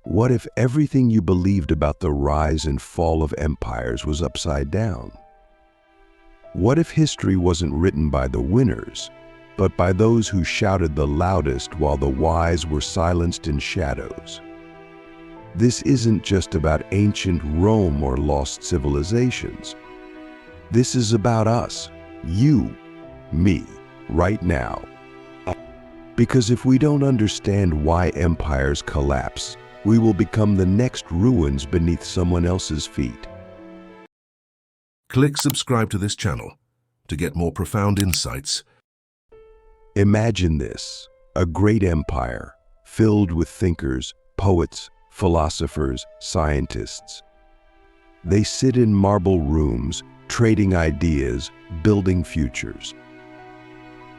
What if everything you believed about the rise and fall of empires was upside down? What if history wasn't written by the winners, but by those who shouted the loudest while the wise were silenced in shadows? This isn't just about ancient Rome or lost civilizations. This is about us, you, me, right now. Because if we don't understand why empires collapse, we will become the next ruins beneath someone else's feet. Click subscribe to this channel to get more profound insights. Imagine this, a great empire filled with thinkers, poets, philosophers, scientists. They sit in marble rooms, trading ideas, building futures.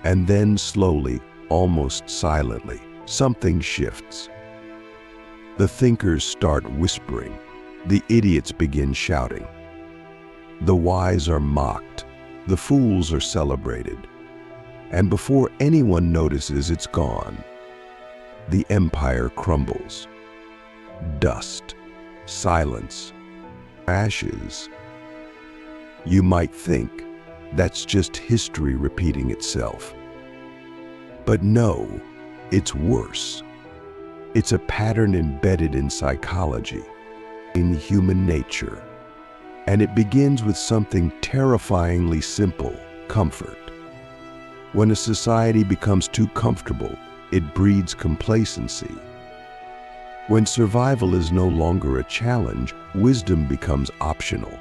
And then slowly, almost silently, something shifts. The thinkers start whispering. The idiots begin shouting. The wise are mocked. The fools are celebrated. And before anyone notices, it's gone. The empire crumbles. Dust, silence, ashes. You might think that's just history repeating itself. But no, it's worse. It's a pattern embedded in psychology, in human nature. And it begins with something terrifyingly simple: comfort. When a society becomes too comfortable, it breeds complacency. When survival is no longer a challenge, wisdom becomes optional.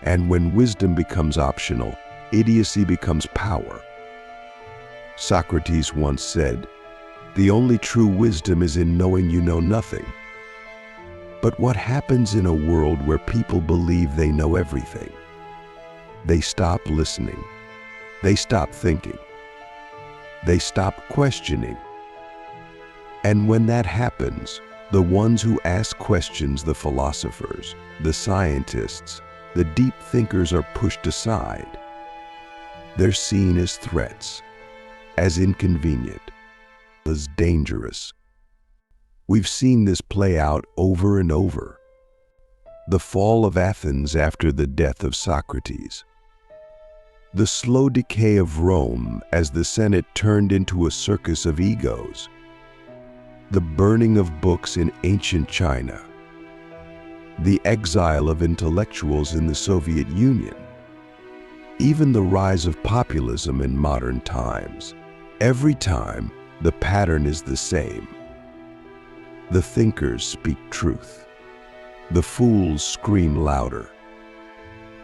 And when wisdom becomes optional, idiocy becomes power. Socrates once said, "The only true wisdom is in knowing you know nothing." But what happens in a world where people believe they know everything? They stop listening. They stop thinking. They stop questioning. And when that happens, the ones who ask questions, the philosophers, the scientists, the deep thinkers, are pushed aside. They're seen as threats, as inconvenient, as dangerous. We've seen this play out over and over. The fall of Athens after the death of Socrates. The slow decay of Rome as the Senate turned into a circus of egos. The burning of books in ancient China. The exile of intellectuals in the Soviet Union. Even the rise of populism in modern times. Every time, the pattern is the same. The thinkers speak truth. The fools scream louder.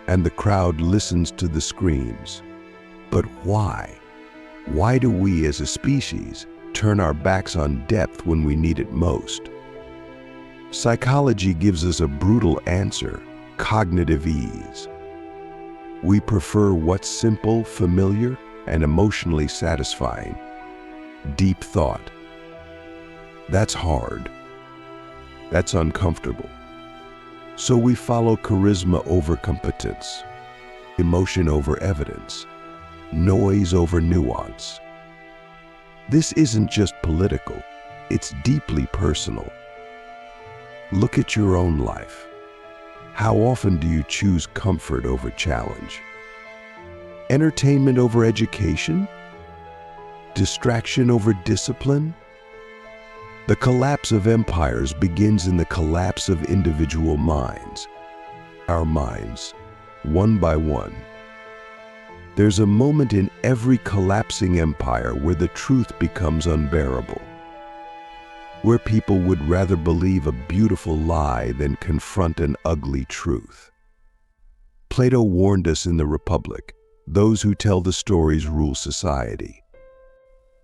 And the crowd listens to the screams. But why? Why do we as a species turn our backs on depth when we need it most? Psychology gives us a brutal answer: cognitive ease. We prefer what's simple, familiar, and emotionally satisfying. Deep thought. That's hard. That's uncomfortable. So we follow charisma over competence, emotion over evidence, noise over nuance. This isn't just political, it's deeply personal. Look at your own life. How often do you choose comfort over challenge? Entertainment over education? Distraction over discipline? The collapse of empires begins in the collapse of individual minds. Our minds, one by one. There's a moment in every collapsing empire where the truth becomes unbearable. Where people would rather believe a beautiful lie than confront an ugly truth. Plato warned us in the Republic, those who tell the stories rule society.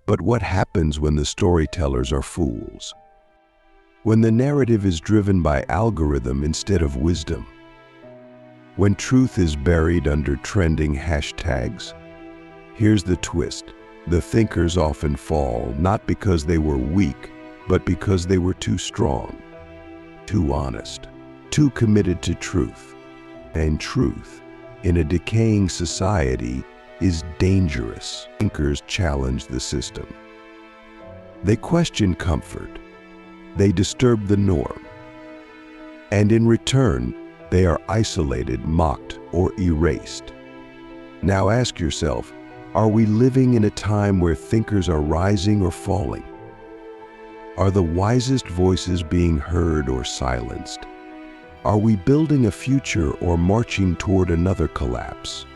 But what happens when the storytellers are fools? When the narrative is driven by algorithm instead of wisdom? When truth is buried under trending hashtags? Here's the twist. The thinkers often fall not because they were weak, but because they were too strong, too honest, too committed to truth. And truth, in a decaying society, is dangerous. Thinkers challenge the system. They question comfort. They disturb the norm. And in return, they are isolated, mocked, or erased. Now ask yourself, are we living in a time where thinkers are rising or falling? Are the wisest voices being heard or silenced? Are we building a future or marching toward another collapse?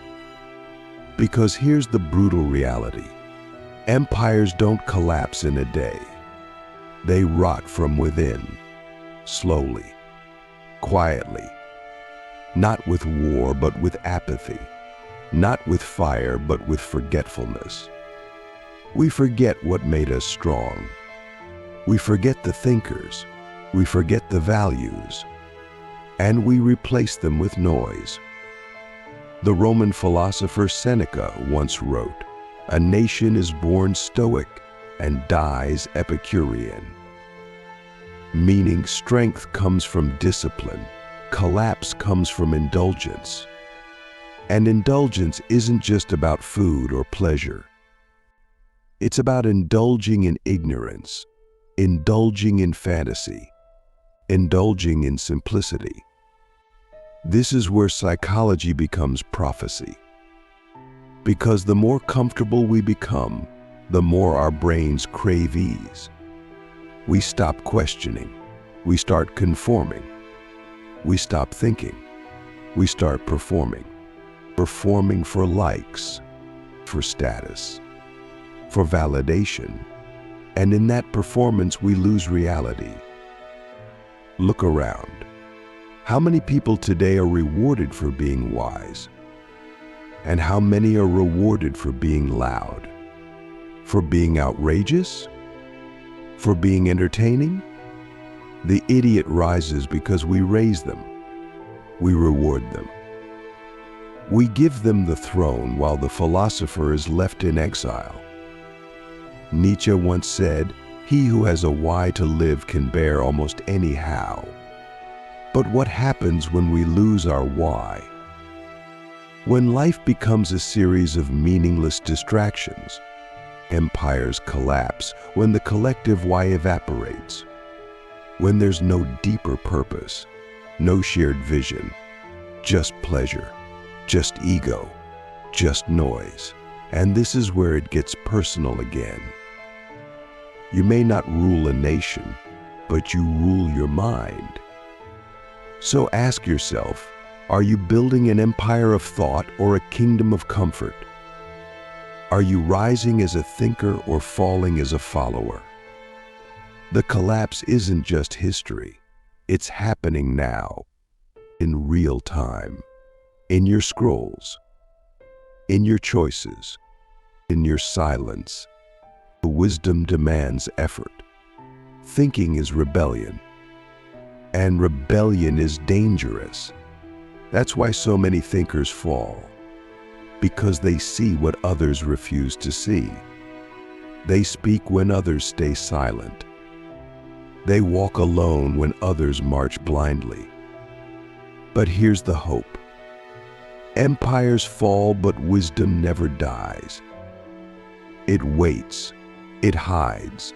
Because here's the brutal reality. Empires don't collapse in a day. They rot from within, slowly, quietly. Not with war, but with apathy. Not with fire, but with forgetfulness. We forget what made us strong. We forget the thinkers. We forget the values. And we replace them with noise. The Roman philosopher Seneca once wrote, "A nation is born stoic and dies Epicurean." Meaning strength comes from discipline, collapse comes from indulgence. And indulgence isn't just about food or pleasure. It's about indulging in ignorance, indulging in fantasy, indulging in simplicity. This is where psychology becomes prophecy. Because the more comfortable we become, the more our brains crave ease. We stop questioning. We start conforming. We stop thinking. We start performing. Performing for likes, for status, for validation. And in that performance, we lose reality. Look around. How many people today are rewarded for being wise? And how many are rewarded for being loud? For being outrageous? For being entertaining? The idiot rises because we raise them. We reward them. We give them the throne while the philosopher is left in exile. Nietzsche once said, "He who has a why to live can bear almost any how." But what happens when we lose our why? When life becomes a series of meaningless distractions, empires collapse when the collective why evaporates. When there's no deeper purpose, no shared vision, just pleasure, just ego, just noise. And this is where it gets personal again. You may not rule a nation, but you rule your mind. So ask yourself, are you building an empire of thought or a kingdom of comfort? Are you rising as a thinker or falling as a follower? The collapse isn't just history. It's happening now, in real time, in your scrolls, in your choices, in your silence. Wisdom demands effort. Thinking is rebellion. And rebellion is dangerous. That's why so many thinkers fall. Because they see what others refuse to see. They speak when others stay silent. They walk alone when others march blindly. But here's the hope. Empires fall, but wisdom never dies. It waits. It hides.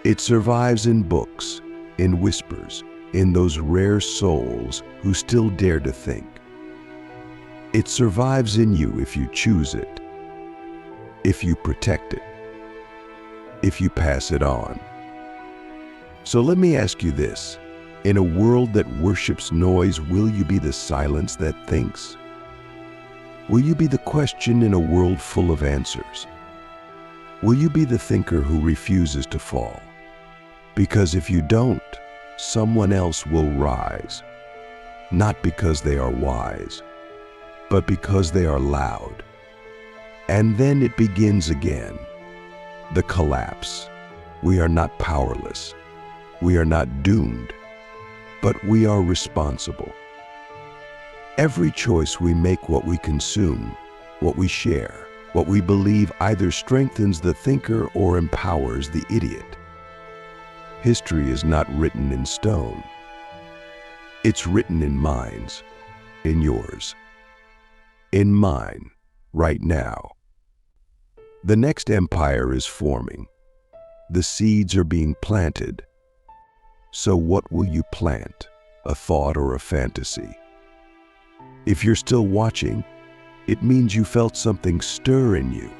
It survives in books, in whispers, in those rare souls who still dare to think. It survives in you if you choose it, if you protect it, if you pass it on. So let me ask you this. In a world that worships noise, will you be the silence that thinks? Will you be the question in a world full of answers? Will you be the thinker who refuses to fall? Because if you don't, someone else will rise. Not because they are wise, but because they are loud. And then it begins again. The collapse. We are not powerless. We are not doomed. But we are responsible. Every choice we make, what we consume, what we share, what we believe, either strengthens the thinker or empowers the idiot. History is not written in stone. It's written in minds, in yours, in mine, right now. The next empire is forming. The seeds are being planted. So what will you plant? A thought or a fantasy? If you're still watching, it means you felt something stir in you.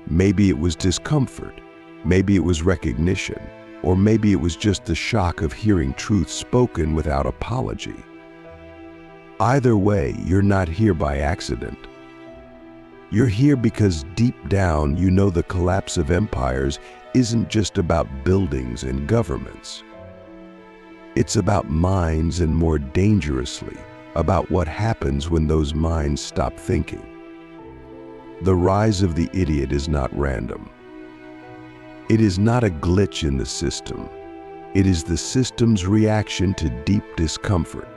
Maybe it was discomfort, maybe it was recognition, or maybe it was just the shock of hearing truth spoken without apology. Either way, you're not here by accident. You're here because deep down you know the collapse of empires isn't just about buildings and governments. It's about minds, and more dangerously, about what happens when those minds stop thinking. The rise of the idiot is not random. It is not a glitch in the system. It is the system's reaction to deep discomfort.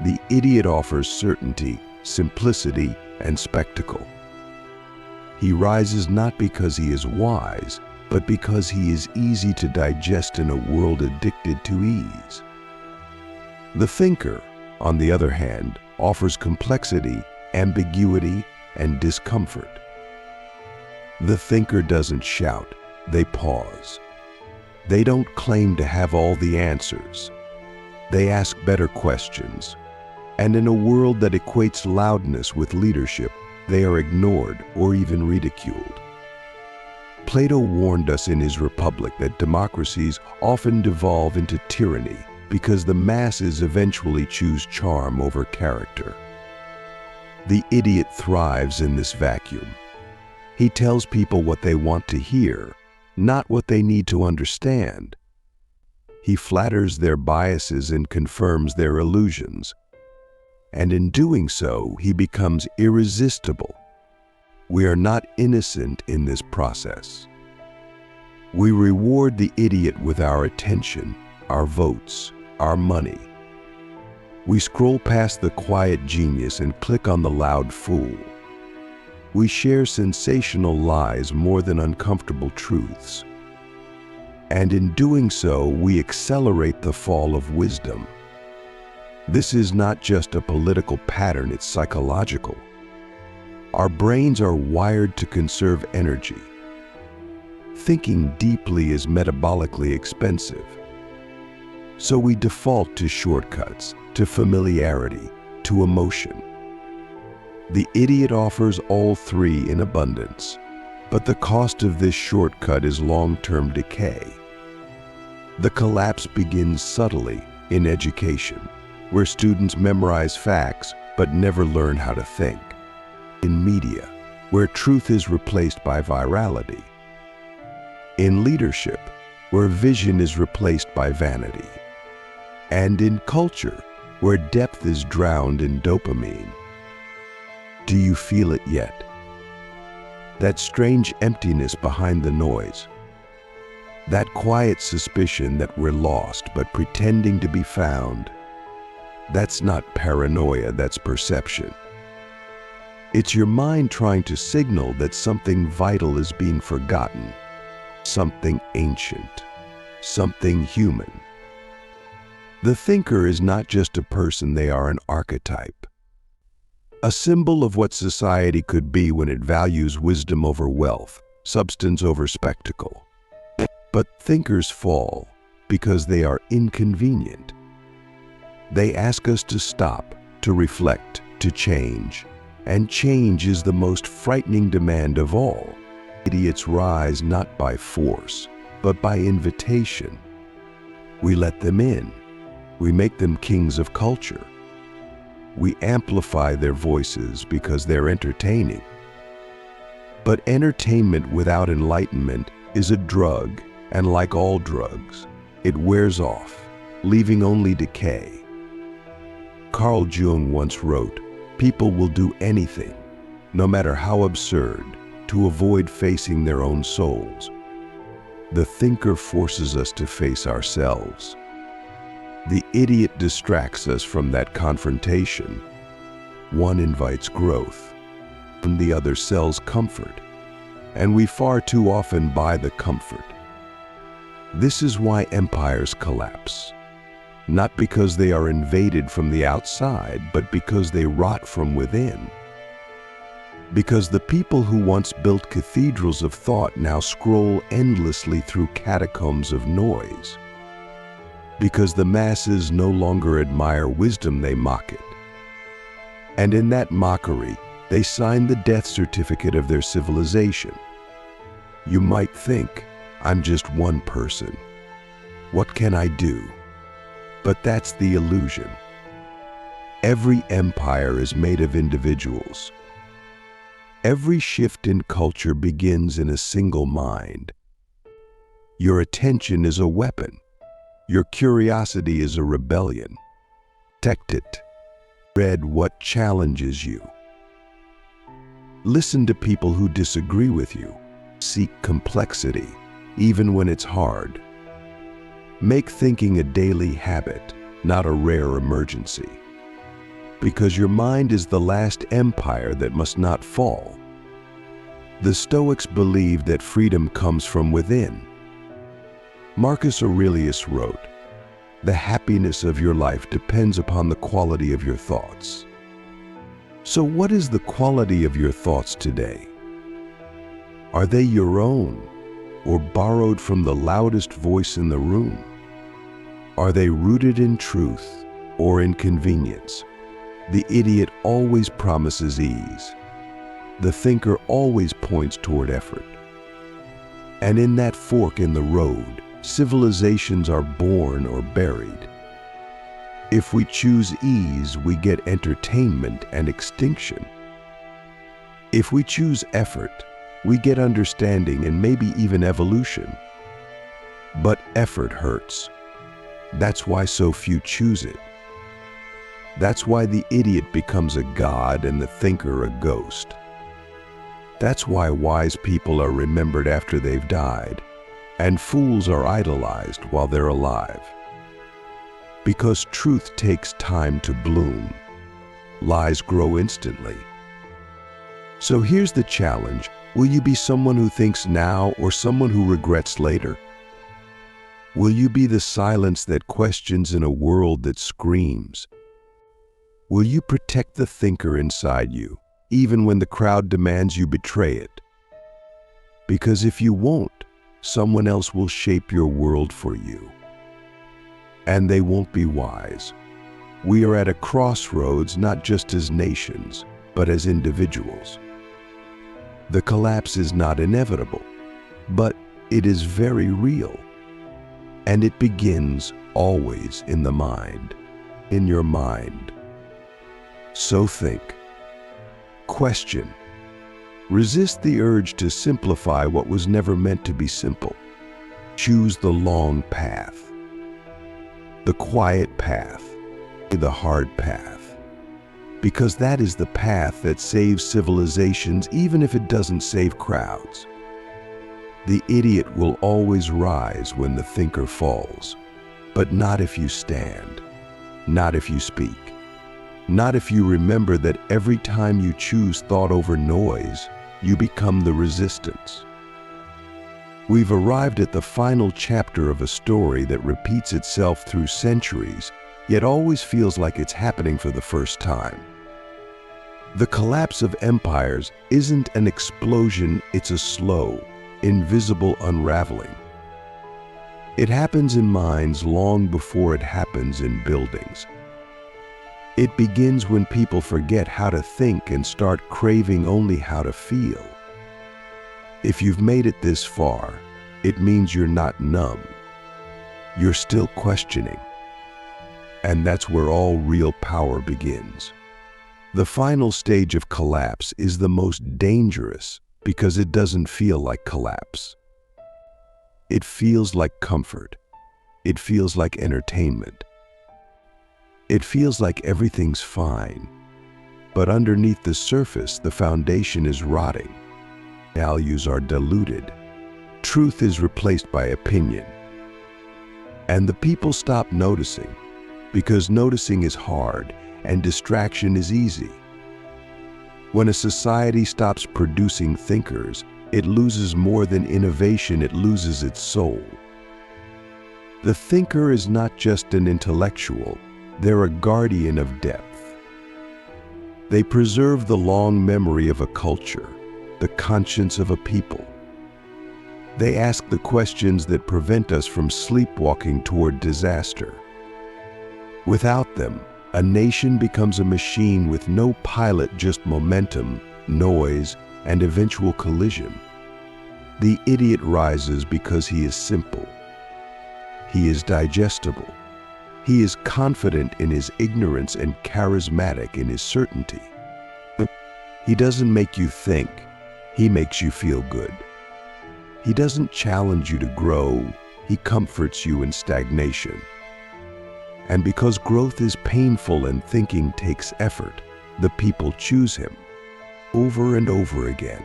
The idiot offers certainty, simplicity, and spectacle. He rises not because he is wise, but because he is easy to digest in a world addicted to ease. The thinker, on the other hand, offers complexity, ambiguity, and discomfort. The thinker doesn't shout, they pause. They don't claim to have all the answers. They ask better questions. And in a world that equates loudness with leadership, they are ignored or even ridiculed. Plato warned us in his Republic that democracies often devolve into tyranny because the masses eventually choose charm over character. The idiot thrives in this vacuum. He tells people what they want to hear, not what they need to understand. He flatters their biases and confirms their illusions. And in doing so, he becomes irresistible. We are not innocent in this process. We reward the idiot with our attention, our votes, our money. We scroll past the quiet genius and click on the loud fool. We share sensational lies more than uncomfortable truths. And in doing so, we accelerate the fall of wisdom. This is not just a political pattern, it's psychological. Our brains are wired to conserve energy. Thinking deeply is metabolically expensive. So we default to shortcuts, to familiarity, to emotion. The idiot offers all three in abundance, but the cost of this shortcut is long-term decay. The collapse begins subtly in education, where students memorize facts but never learn how to think. In media, where truth is replaced by virality. In leadership, where vision is replaced by vanity. And in culture, where depth is drowned in dopamine. Do you feel it yet? That strange emptiness behind the noise. That quiet suspicion that we're lost but pretending to be found. That's not paranoia, that's perception. It's your mind trying to signal that something vital is being forgotten, something ancient, something human. The thinker is not just a person, they are an archetype. A symbol of what society could be when it values wisdom over wealth, substance over spectacle. But thinkers fall because they are inconvenient. They ask us to stop, to reflect, to change. And change is the most frightening demand of all. Idiots rise not by force, but by invitation. We let them in. We make them kings of culture. We amplify their voices because they're entertaining. But entertainment without enlightenment is a drug, and like all drugs, it wears off, leaving only decay. Carl Jung once wrote, "People will do anything, no matter how absurd, to avoid facing their own souls." The thinker forces us to face ourselves. The idiot distracts us from that confrontation. One invites growth, and the other sells comfort. And we far too often buy the comfort. This is why empires collapse. Not because they are invaded from the outside, but because they rot from within. Because the people who once built cathedrals of thought now scroll endlessly through catacombs of noise. Because the masses no longer admire wisdom, they mock it. And in that mockery, they sign the death certificate of their civilization. You might think, I'm just one person. What can I do? But that's the illusion. Every empire is made of individuals. Every shift in culture begins in a single mind. Your attention is a weapon. Your curiosity is a rebellion. Protect it. Read what challenges you. Listen to people who disagree with you. Seek complexity, even when it's hard. Make thinking a daily habit, not a rare emergency. Because your mind is the last empire that must not fall. The Stoics believed that freedom comes from within. Marcus Aurelius wrote, "The happiness of your life depends upon the quality of your thoughts." So what is the quality of your thoughts today? Are they your own, or borrowed from the loudest voice in the room? Are they rooted in truth or in convenience? The idiot always promises ease. The thinker always points toward effort. And in that fork in the road, civilizations are born or buried. If we choose ease, we get entertainment and extinction. If we choose effort, we get understanding and maybe even evolution. But effort hurts. That's why so few choose it. That's why the idiot becomes a god and the thinker a ghost. That's why wise people are remembered after they've died, and fools are idolized while they're alive. Because truth takes time to bloom. Lies grow instantly. So here's the challenge. Will you be someone who thinks now or someone who regrets later? Will you be the silence that questions in a world that screams? Will you protect the thinker inside you, even when the crowd demands you betray it? Because if you won't, someone else will shape your world for you. And they won't be wise. We are at a crossroads, not just as nations, but as individuals. The collapse is not inevitable, but it is very real. And it begins always in the mind, in your mind. So think. Question. Resist the urge to simplify what was never meant to be simple. Choose the long path. The quiet path. The hard path. Because that is the path that saves civilizations even if it doesn't save crowds. The idiot will always rise when the thinker falls. But not if you stand. Not if you speak. Not if you remember that every time you choose thought over noise, you become the resistance. We've arrived at the final chapter of a story that repeats itself through centuries, yet always feels like it's happening for the first time. The collapse of empires isn't an explosion, it's a slow, invisible unraveling. It happens in minds long before it happens in buildings. It begins when people forget how to think and start craving only how to feel. If you've made it this far, it means you're not numb. You're still questioning. And that's where all real power begins. The final stage of collapse is the most dangerous because it doesn't feel like collapse. It feels like comfort. It feels like entertainment. It feels like everything's fine, but underneath the surface, the foundation is rotting. Values are diluted. Truth is replaced by opinion. And the people stop noticing, because noticing is hard and distraction is easy. When a society stops producing thinkers, it loses more than innovation, it loses its soul. The thinker is not just an intellectual. They're a guardian of depth. They preserve the long memory of a culture, the conscience of a people. They ask the questions that prevent us from sleepwalking toward disaster. Without them, a nation becomes a machine with no pilot, just momentum, noise, and eventual collision. The idiot rises because he is simple. He is digestible. He is confident in his ignorance and charismatic in his certainty. He doesn't make you think, he makes you feel good. He doesn't challenge you to grow, he comforts you in stagnation. And because growth is painful and thinking takes effort, the people choose him over and over again.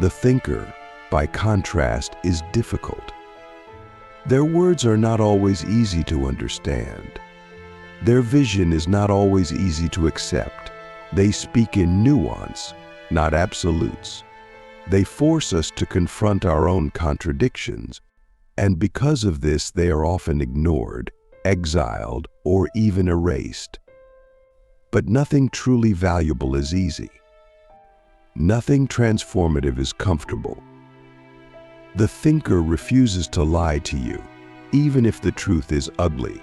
The thinker, by contrast, is difficult. Their words are not always easy to understand. Their vision is not always easy to accept. They speak in nuance, not absolutes. They force us to confront our own contradictions, and because of this, they are often ignored, exiled, or even erased. But nothing truly valuable is easy. Nothing transformative is comfortable. The thinker refuses to lie to you, even if the truth is ugly.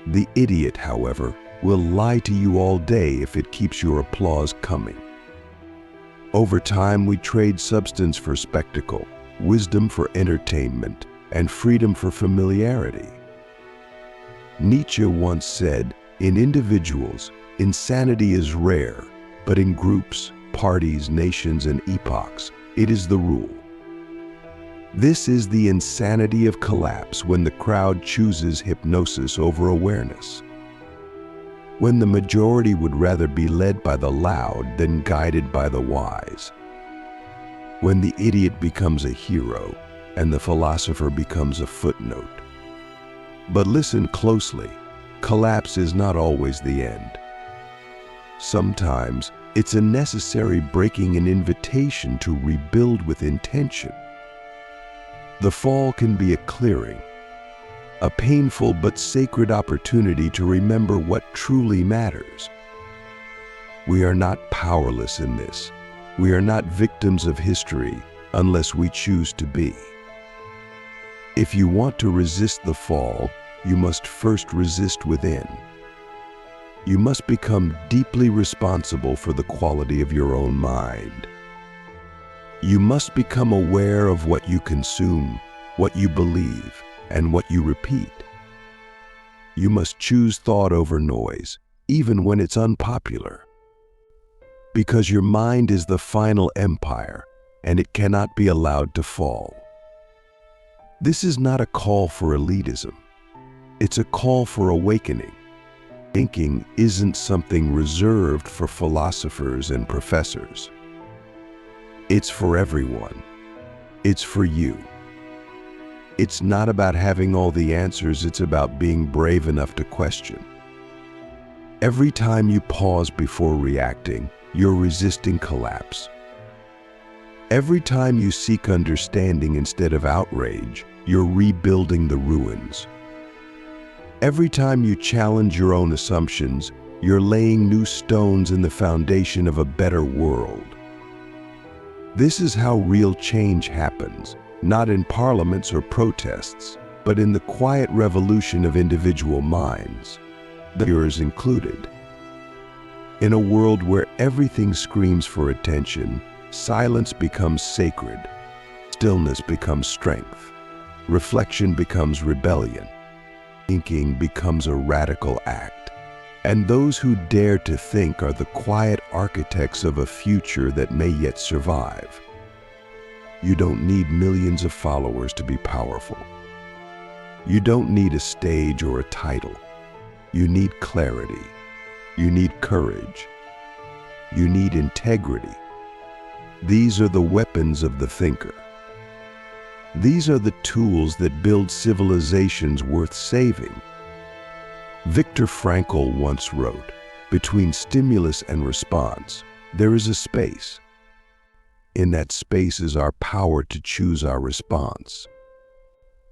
The idiot, however, will lie to you all day if it keeps your applause coming. Over time, we trade substance for spectacle, wisdom for entertainment, and freedom for familiarity. Nietzsche once said, "In individuals, insanity is rare, but in groups, parties, nations, and epochs, it is the rule." This is the insanity of collapse, when the crowd chooses hypnosis over awareness. When the majority would rather be led by the loud than guided by the wise. When the idiot becomes a hero and the philosopher becomes a footnote. But listen closely, collapse is not always the end. Sometimes it's a necessary breaking, an invitation to rebuild with intention. The fall can be a clearing, a painful but sacred opportunity to remember what truly matters. We are not powerless in this. We are not victims of history unless we choose to be. If you want to resist the fall, you must first resist within. You must become deeply responsible for the quality of your own mind. You must become aware of what you consume, what you believe, and what you repeat. You must choose thought over noise, even when it's unpopular. Because your mind is the final empire, and it cannot be allowed to fall. This is not a call for elitism. It's a call for awakening. Thinking isn't something reserved for philosophers and professors. It's for everyone. It's for you. It's not about having all the answers, it's about being brave enough to question. Every time you pause before reacting, you're resisting collapse. Every time you seek understanding instead of outrage, you're rebuilding the ruins. Every time you challenge your own assumptions, you're laying new stones in the foundation of a better world. This is how real change happens, not in parliaments or protests, but in the quiet revolution of individual minds, yours included. In a world where everything screams for attention, silence becomes sacred, stillness becomes strength, reflection becomes rebellion, thinking becomes a radical act, and those who dare to think are the quiet architects of a future that may yet survive. You don't need millions of followers to be powerful. You don't need a stage or a title. You need clarity. You need courage. You need integrity. These are the weapons of the thinker. These are the tools that build civilizations worth saving. Viktor Frankl once wrote, "Between stimulus and response, there is a space. In that space is our power to choose our response.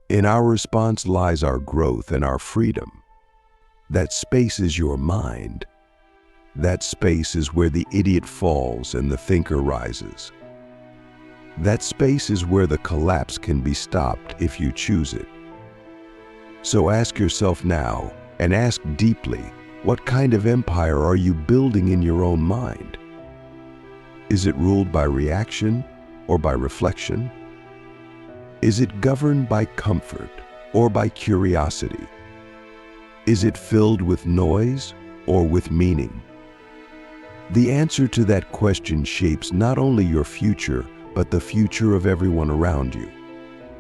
In our response lies our growth and our freedom. That space is your mind. That space is where the idiot falls and the thinker rises." That space is where the collapse can be stopped if you choose it. So ask yourself now, and ask deeply, what kind of empire are you building in your own mind? Is it ruled by reaction or by reflection? Is it governed by comfort or by curiosity? Is it filled with noise or with meaning? The answer to that question shapes not only your future, but the future of everyone around you.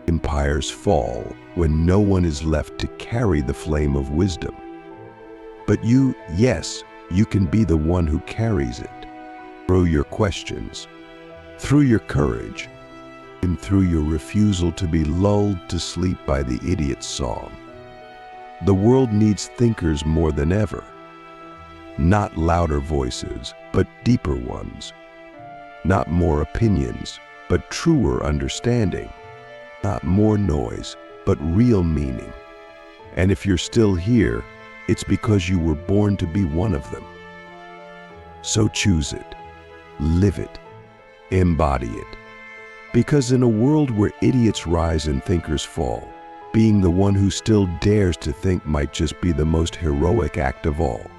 Empires fall when no one is left to carry the flame of wisdom. But you, yes, you can be the one who carries it. Through your questions, through your courage, and through your refusal to be lulled to sleep by the idiot's song. The world needs thinkers more than ever. Not louder voices, but deeper ones. Not more opinions, but truer understanding. Not more noise, but real meaning. And if you're still here, it's because you were born to be one of them. So choose it, live it, embody it. Because in a world where idiots rise and thinkers fall, being the one who still dares to think might just be the most heroic act of all.